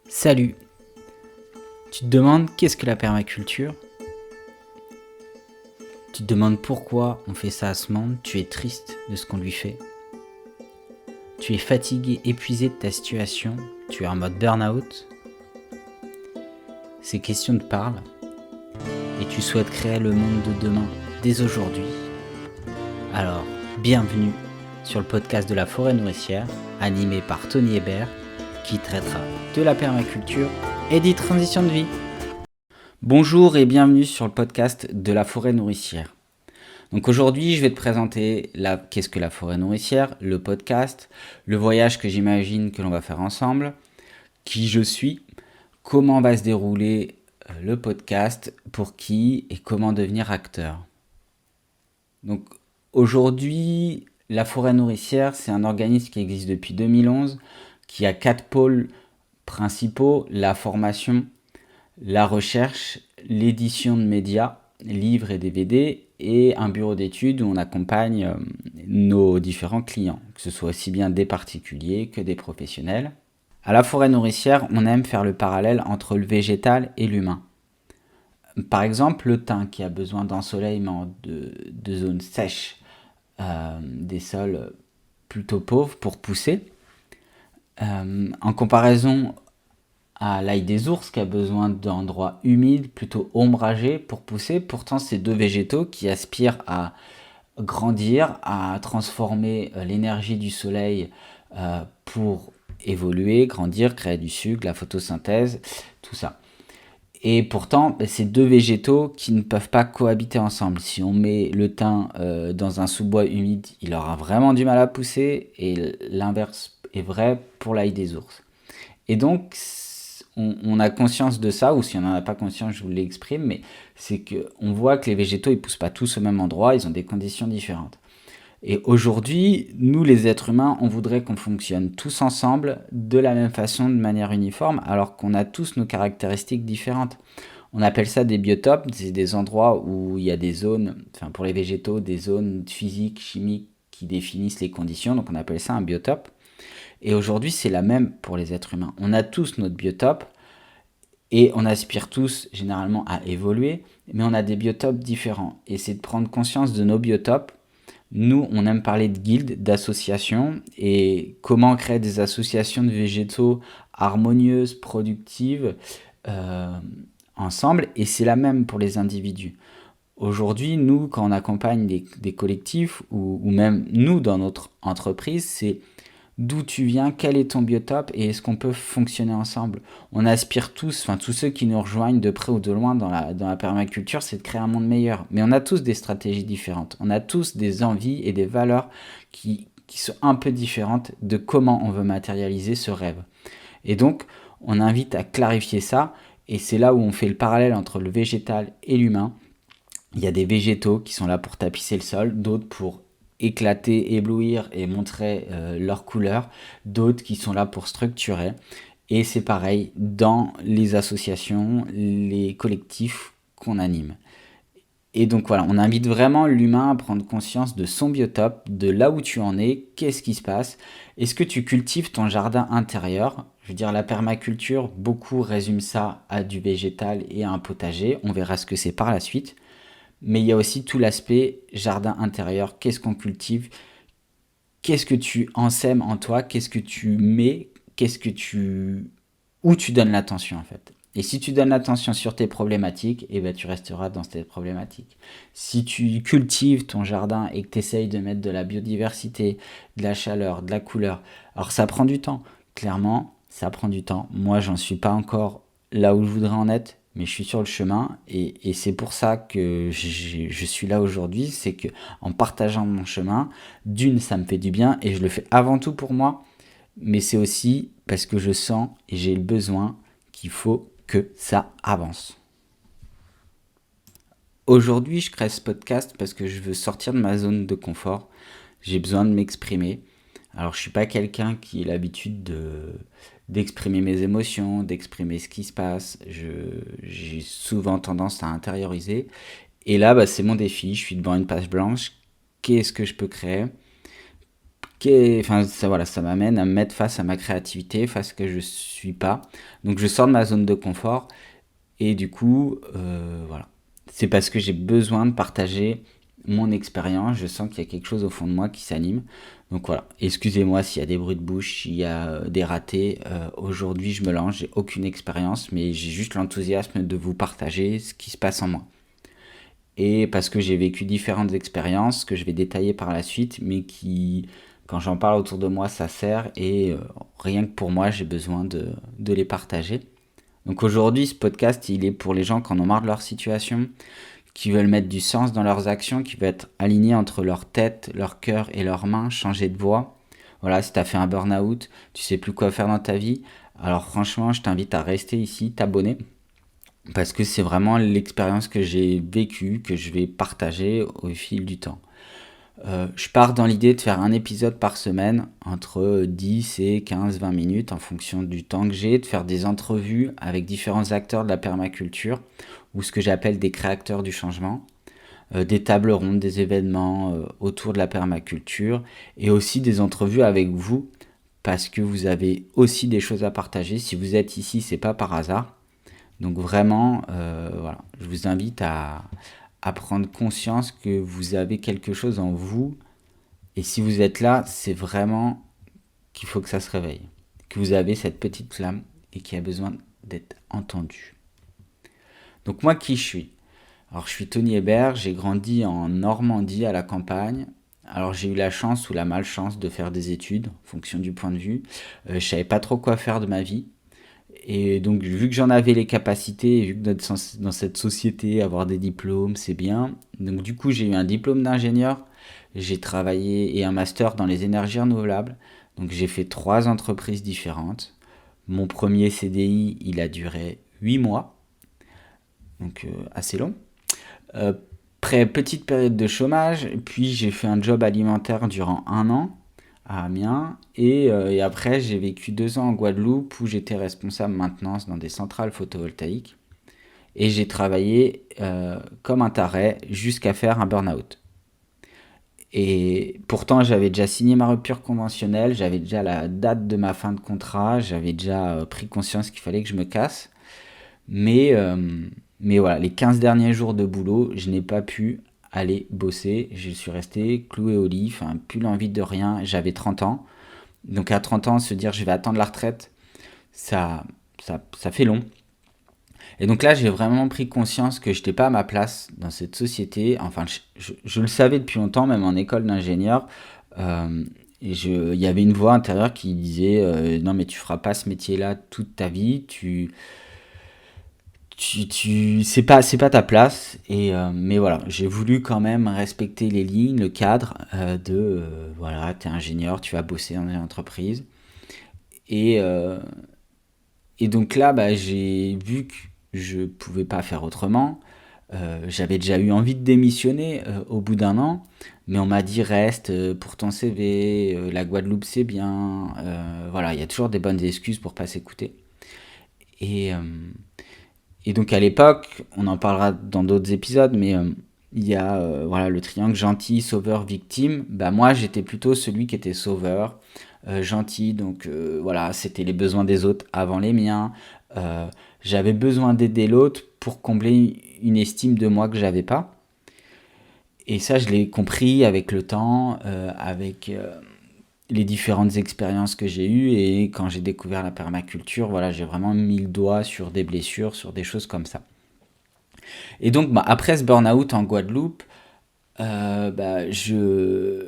Salut! Tu te demandes qu'est-ce que la permaculture? Tu te demandes pourquoi on fait ça à ce monde? Tu es triste de ce qu'on lui fait? Tu es fatigué, épuisé de ta situation? Tu es en mode burn-out? Ces questions te parlent et tu souhaites créer le monde de demain dès aujourd'hui. Alors, bienvenue sur le podcast de la forêt nourricière, animé par Tony Hébert, qui traitera de la permaculture et des transitions de vie. Bonjour et bienvenue sur le podcast de la forêt nourricière. Donc aujourd'hui, je vais te présenter qu'est-ce que la forêt nourricière, le podcast, le voyage que j'imagine que l'on va faire ensemble, qui je suis, comment va se dérouler le podcast, pour qui et comment devenir acteur. Donc aujourd'hui, la forêt nourricière, c'est un organisme qui existe depuis 2011, qui a 4 pôles principaux: la formation, la recherche, l'édition de médias, livres et DVD, et un bureau d'études où on accompagne nos différents clients, que ce soit aussi bien des particuliers que des professionnels. À la forêt nourricière, on aime faire le parallèle entre le végétal et l'humain. Par exemple, le thym qui a besoin d'ensoleillement, de zones sèches, des sols plutôt pauvres pour pousser. En comparaison à l'ail des ours qui a besoin d'endroits humides, plutôt ombragés pour pousser. Pourtant, c'est deux végétaux qui aspirent à grandir, à transformer l'énergie du soleil pour évoluer, grandir, créer du sucre, la photosynthèse, tout ça. Et pourtant, c'est deux végétaux qui ne peuvent pas cohabiter ensemble. Si on met le thym dans un sous-bois humide, il aura vraiment du mal à pousser, et l'inverse est vrai pour l'ail des ours. Et donc, on a conscience de ça, ou si on n'en a pas conscience, je vous l'exprime, mais c'est qu'on voit que les végétaux, ils poussent pas tous au même endroit, ils ont des conditions différentes. Et aujourd'hui, nous les êtres humains, on voudrait qu'on fonctionne tous ensemble de la même façon, de manière uniforme, alors qu'on a tous nos caractéristiques différentes. On appelle ça des biotopes, c'est des endroits où il y a des zones, enfin pour les végétaux, des zones physiques, chimiques qui définissent les conditions, donc on appelle ça un biotope. Et aujourd'hui, c'est la même pour les êtres humains. On a tous notre biotope et on aspire tous généralement à évoluer, mais on a des biotopes différents. Et c'est de prendre conscience de nos biotopes. Nous, on aime parler de guildes, d'associations, et comment créer des associations de végétaux harmonieuses, productives, ensemble. Et c'est la même pour les individus. Aujourd'hui, nous, quand on accompagne des collectifs, ou même nous dans notre entreprise, c'est d'où tu viens, quel est ton biotope et est-ce qu'on peut fonctionner ensemble. On aspire tous, enfin tous ceux qui nous rejoignent de près ou de loin dans la permaculture, c'est de créer un monde meilleur. Mais on a tous des stratégies différentes, on a tous des envies et des valeurs qui sont un peu différentes de comment on veut matérialiser ce rêve. Et donc, on invite à clarifier ça, et c'est là où on fait le parallèle entre le végétal et l'humain. Il y a des végétaux qui sont là pour tapisser le sol, d'autres pour éclater, éblouir et montrer leurs couleurs, d'autres qui sont là pour structurer. Et c'est pareil dans les associations, les collectifs qu'on anime. Et donc voilà, on invite vraiment l'humain à prendre conscience de son biotope, de là où tu en es, qu'est-ce qui se passe. Est-ce que tu cultives ton jardin intérieur? Je veux dire, la permaculture, beaucoup résument ça à du végétal et à un potager. On verra ce que c'est par la suite. Mais il y a aussi tout l'aspect jardin intérieur. Qu'est-ce qu'on cultive? Qu'est-ce que tu ensèmes en toi? Qu'est-ce que tu mets? Où tu donnes l'attention en fait? Et si tu donnes l'attention sur tes problématiques, eh ben, tu resteras dans tes problématiques. Si tu cultives ton jardin et que tu essayes de mettre de la biodiversité, de la chaleur, de la couleur, alors ça prend du temps. Clairement, ça prend du temps. Moi, j'en suis pas encore là où je voudrais en être, mais je suis sur le chemin, et c'est pour ça que je suis là aujourd'hui. C'est que en partageant mon chemin, d'une, ça me fait du bien et je le fais avant tout pour moi, mais c'est aussi parce que je sens et j'ai le besoin qu'il faut que ça avance. Aujourd'hui, je crée ce podcast parce que je veux sortir de ma zone de confort. J'ai besoin de m'exprimer. Alors, je suis pas quelqu'un qui a l'habitude d'exprimer mes émotions, d'exprimer ce qui se passe. J'ai souvent tendance à intérioriser. Et là, c'est mon défi. Je suis devant une page blanche. Qu'est-ce que je peux créer? Enfin, ça m'amène à me mettre face à ma créativité, face à ce que je suis pas. Donc je sors de ma zone de confort et du coup, voilà. C'est parce que j'ai besoin de partager mon expérience. Je sens qu'il y a quelque chose au fond de moi qui s'anime. Donc voilà. Excusez-moi s'il y a des bruits de bouche, s'il y a des ratés. Aujourd'hui, je me lance. J'ai aucune expérience, mais j'ai juste l'enthousiasme de vous partager ce qui se passe en moi. Et parce que j'ai vécu différentes expériences que je vais détailler par la suite, mais qui, quand j'en parle autour de moi, ça sert et rien que pour moi, j'ai besoin de les partager. Donc aujourd'hui, ce podcast, il est pour les gens qui en ont marre de leur situation, qui veulent mettre du sens dans leurs actions, qui veulent être alignés entre leur tête, leur cœur et leurs mains, changer de voie. Voilà, si tu as fait un burn-out, tu sais plus quoi faire dans ta vie, alors franchement, je t'invite à rester ici, t'abonner, parce que c'est vraiment l'expérience que j'ai vécue, que je vais partager au fil du temps. Je pars dans l'idée de faire un épisode par semaine, entre 10 et 15-20 minutes en fonction du temps que j'ai, de faire des entrevues avec différents acteurs de la permaculture, ou ce que j'appelle des créateurs du changement, des tables rondes, des événements autour de la permaculture, et aussi des entrevues avec vous, parce que vous avez aussi des choses à partager. Si vous êtes ici, c'est pas par hasard. Donc vraiment, voilà, je vous invite à prendre conscience que vous avez quelque chose en vous. Et si vous êtes là, c'est vraiment qu'il faut que ça se réveille. Que vous avez cette petite flamme et qui a besoin d'être entendue. Donc moi, qui je suis? Alors je suis Tony Hébert, j'ai grandi en Normandie à la campagne. Alors j'ai eu la chance ou la malchance de faire des études, en fonction du point de vue. Je savais pas trop quoi faire de ma vie. Et donc, vu que j'en avais les capacités, et vu que dans cette société, avoir des diplômes, c'est bien. Donc, du coup, j'ai eu un diplôme d'ingénieur. J'ai travaillé et un master dans les énergies renouvelables. Donc, j'ai fait 3 entreprises différentes. Mon premier CDI, il a duré 8 mois. Donc, assez long. Euh, Petite période de chômage. Puis, j'ai fait un job alimentaire durant 1 an à Amiens. Et après, j'ai vécu 2 ans en Guadeloupe où j'étais responsable maintenance dans des centrales photovoltaïques. Et j'ai travaillé comme un taré jusqu'à faire un burn-out. Et pourtant, j'avais déjà signé ma rupture conventionnelle, j'avais déjà la date de ma fin de contrat, j'avais déjà pris conscience qu'il fallait que je me casse. Mais, euh, mais voilà, les 15 derniers jours de boulot, je n'ai pas pu aller bosser. Je suis resté cloué au lit, enfin, plus l'envie de rien. J'avais 30 ans. Donc à 30 ans, se dire je vais attendre la retraite, ça fait long. Et donc là, j'ai vraiment pris conscience que je n'étais pas à ma place dans cette société. Enfin, je le savais depuis longtemps, même en école d'ingénieur. Il y avait une voix intérieure qui disait non, mais tu feras pas ce métier-là toute ta vie. C'est pas ta place. Mais voilà, j'ai voulu quand même respecter les lignes, le cadre voilà, t'es ingénieur, tu vas bosser dans une entreprise. Et, euh, et donc là, bah, j'ai vu que je pouvais pas faire autrement. J'avais déjà eu envie de démissionner au bout d'1 an, mais on m'a dit reste pour ton CV, la Guadeloupe c'est bien. Voilà, il y a toujours des bonnes excuses pour pas s'écouter. Et, euh, et donc à l'époque, on en parlera dans d'autres épisodes, mais il y a voilà, le triangle gentil, sauveur, victime. Bah, moi j'étais plutôt celui qui était sauveur, gentil, donc voilà, c'était les besoins des autres avant les miens. Euh, J'avais besoin d'aider l'autre pour combler une estime de moi que j'avais pas. Et ça, je l'ai compris avec le temps, avec les différentes expériences que j'ai eues. Et quand j'ai découvert la permaculture, voilà, j'ai vraiment mis le doigt sur des blessures, sur des choses comme ça. Et donc, bah, après ce burn-out en Guadeloupe, bah, je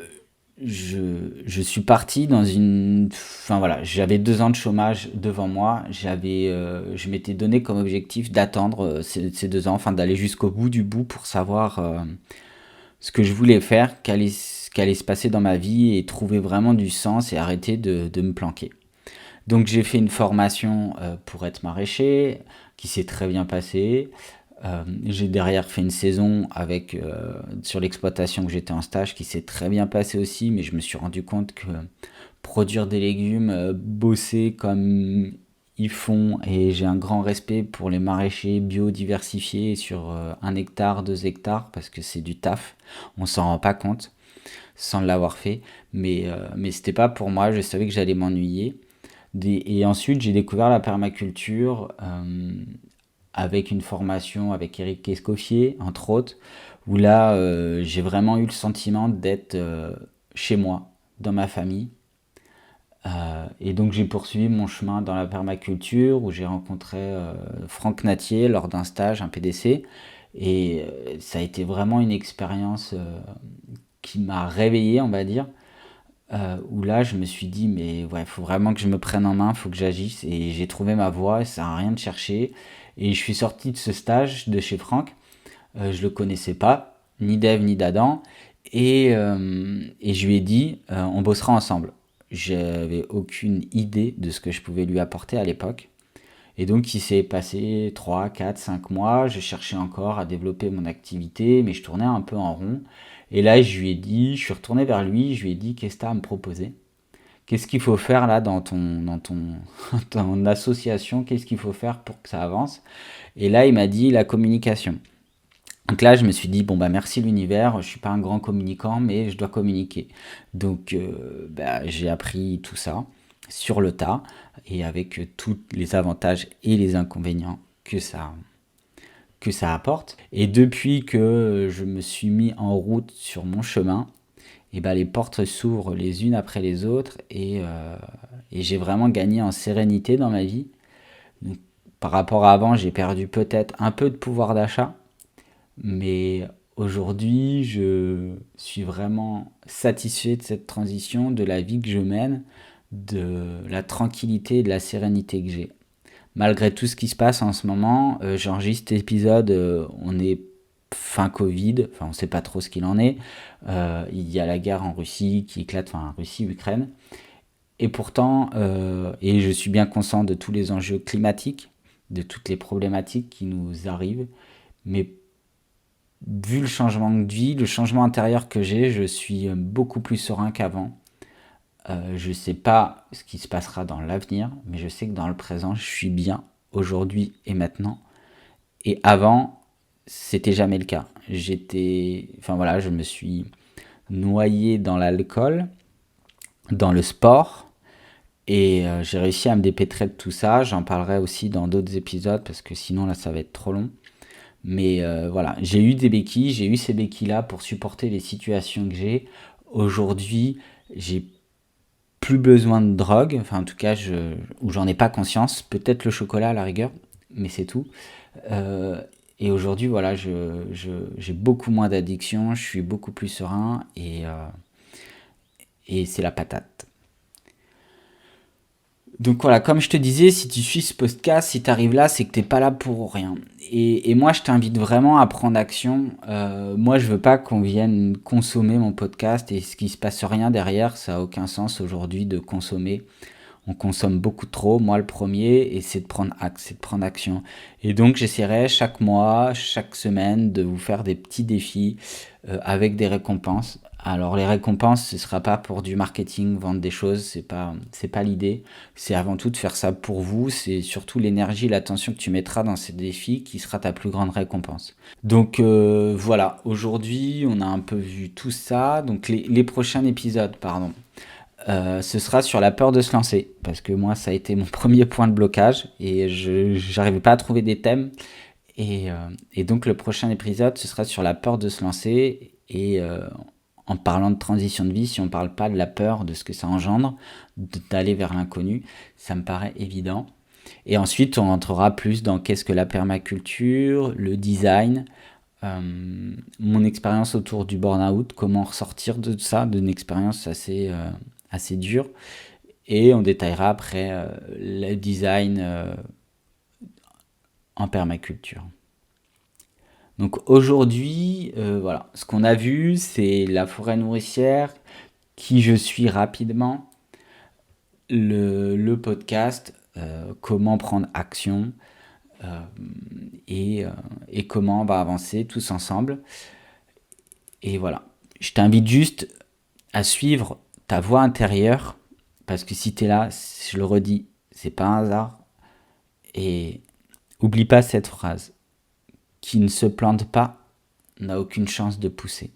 suis parti dans une... Enfin voilà, j'avais 2 ans de chômage devant moi. Je m'étais donné comme objectif d'attendre ces 2 ans, enfin d'aller jusqu'au bout du bout pour savoir ce que je voulais faire, ce qu'allait se passer dans ma vie et trouver vraiment du sens et arrêter de me planquer. Donc j'ai fait une formation pour être maraîcher qui s'est très bien passée. J'ai derrière fait une saison avec sur l'exploitation où j'étais en stage qui s'est très bien passée aussi, mais je me suis rendu compte que produire des légumes, bosser comme ils font, et j'ai un grand respect pour les maraîchers biodiversifiés sur 1 hectare, 2 hectares, parce que c'est du taf, on s'en rend pas compte. sans l'avoir fait. Mais c'était pas pour moi, je savais que j'allais m'ennuyer. Et ensuite, j'ai découvert la permaculture avec une formation avec Eric Escoffier, entre autres, où là, j'ai vraiment eu le sentiment d'être chez moi, dans ma famille. Et donc j'ai poursuivi mon chemin dans la permaculture où j'ai rencontré Franck Natier lors d'un stage, un PDC. Et ça a été vraiment une expérience qui m'a réveillé, on va dire. Où là je me suis dit mais ouais, faut vraiment que je me prenne en main, faut que j'agisse. Et j'ai trouvé ma voie, ça sert à rien de chercher. Et je suis sorti de ce stage de chez Franck. Je le connaissais pas, ni d'Ève ni d'Adam. Et je lui ai dit, on bossera ensemble. J'avais aucune idée de ce que je pouvais lui apporter à l'époque. Et donc il s'est passé 3, 4, 5 mois, je cherchais encore à développer mon activité, mais je tournais un peu en rond. Et là je lui ai dit, je suis retourné vers lui, je lui ai dit, qu'est-ce que tu as à me proposer? Qu'est-ce qu'il faut faire là ton association? Qu'est-ce qu'il faut faire pour que ça avance? Et là il m'a dit la communication. Donc là, je me suis dit, bon, bah merci l'univers, je suis pas un grand communicant, mais je dois communiquer. Donc, j'ai appris tout ça sur le tas et avec tous les avantages et les inconvénients que ça apporte. Et depuis que je me suis mis en route sur mon chemin, et ben les portes s'ouvrent les unes après les autres et j'ai vraiment gagné en sérénité dans ma vie. Donc, par rapport à avant, j'ai perdu peut-être un peu de pouvoir d'achat, mais aujourd'hui, je suis vraiment satisfait de cette transition, de la vie que je mène, de la tranquillité et de la sérénité que j'ai. Malgré tout ce qui se passe en ce moment, j'enregistre cet épisode, on est fin Covid, enfin on ne sait pas trop ce qu'il en est. Il y a la guerre en Russie qui éclate, enfin Russie-Ukraine. Et pourtant, et je suis bien conscient de tous les enjeux climatiques, de toutes les problématiques qui nous arrivent, mais vu le changement de vie, le changement intérieur que j'ai, je suis beaucoup plus serein qu'avant. Je ne sais pas ce qui se passera dans l'avenir, mais je sais que dans le présent, je suis bien aujourd'hui et maintenant. Et avant, c'était jamais le cas. Enfin voilà, je me suis noyé dans l'alcool, dans le sport, et j'ai réussi à me dépêtrer de tout ça. J'en parlerai aussi dans d'autres épisodes parce que sinon là, ça va être trop long. Mais voilà, j'ai eu des béquilles, j'ai eu ces béquilles-là pour supporter les situations que j'ai. Aujourd'hui, j'ai plus besoin de drogue, enfin en tout cas, ou j'en ai pas conscience. Peut-être le chocolat à la rigueur, mais c'est tout. Euh, et aujourd'hui, voilà, j'ai beaucoup moins d'addiction, je suis beaucoup plus serein et c'est la patate. Donc voilà, comme je te disais, si tu suis ce podcast, si tu arrives là, c'est que t'es pas là pour rien. Et moi, je t'invite vraiment à prendre action. Moi, je veux pas qu'on vienne consommer mon podcast et ce qui se passe rien derrière, ça a aucun sens aujourd'hui de consommer. On consomme beaucoup trop, moi le premier, et c'est de prendre acte, c'est de prendre action. Et donc j'essaierai chaque mois, chaque semaine de vous faire des petits défis avec des récompenses. Alors les récompenses, ce sera pas pour du marketing, vendre des choses, c'est pas l'idée. C'est avant tout de faire ça pour vous, c'est surtout l'énergie et l'attention que tu mettras dans ces défis qui sera ta plus grande récompense. Donc voilà, aujourd'hui on a un peu vu tout ça, donc les prochains épisodes, pardon. Ce sera sur la peur de se lancer, parce que moi ça a été mon premier point de blocage et je n'arrivais pas à trouver des thèmes. Et donc le prochain épisode, ce sera sur la peur de se lancer et en parlant de transition de vie, si on ne parle pas de la peur, de ce que ça engendre, d'aller vers l'inconnu, ça me paraît évident. Et ensuite, on entrera plus dans qu'est-ce que la permaculture, le design, mon expérience autour du burn-out, comment ressortir de ça, d'une expérience assez dure. Et on détaillera après le design en permaculture. Donc aujourd'hui, voilà, ce qu'on a vu, c'est la forêt nourricière, qui je suis rapidement, le podcast, comment prendre action euh, et comment on va avancer tous ensemble. Et voilà, je t'invite juste à suivre ta voix intérieure, parce que si tu es là, je le redis, c'est pas un hasard. Et oublie pas cette phrase, qui ne se plante pas n'a aucune chance de pousser.